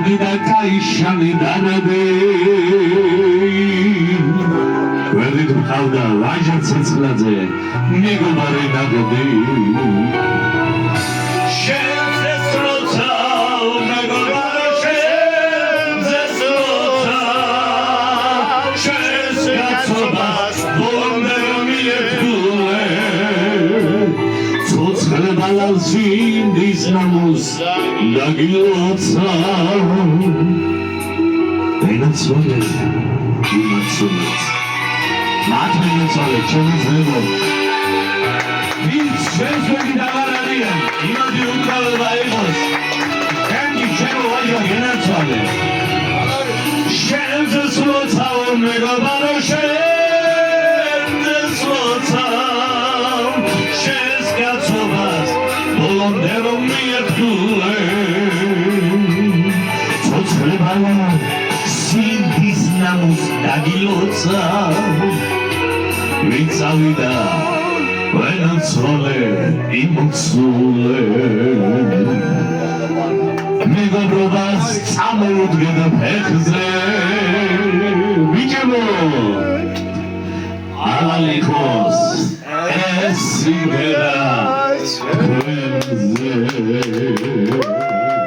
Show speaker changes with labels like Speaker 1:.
Speaker 1: და კაიშანი დანადე ვერდით მყავდა ვაჟა ცეცხლაძე მეგობარი ნაგები შენზეც როცა მეგობარო შენზეც როცა შენს გაცობას ბოლომდე რომ მიებდულე ცოცხლე ბალანსი იმდის ნამუს დაგილოცა ენაცვალე იმაცვალეთ მათ ენაცვალეთ ჩემიზნებო ვინც ჩვენს ვეგიდან არ არიან იმადი უკრავება იყოს კენგი ჩემო ვაჟა ენაცვალე შენზეც როცაო მეგობარო შენზეც როცაო შენს გაცობას ბოლომდე რომ მიებდულე ცოცხლე ბალანსი სიმდის ნამუს დაგილოცა ვინც ავიდა ვენაცვალე იმცულე მეგობრობას წამოუდგეთ ფეხზე ბიჭებო ალალიქოს ეს სიმღერა თქვენზე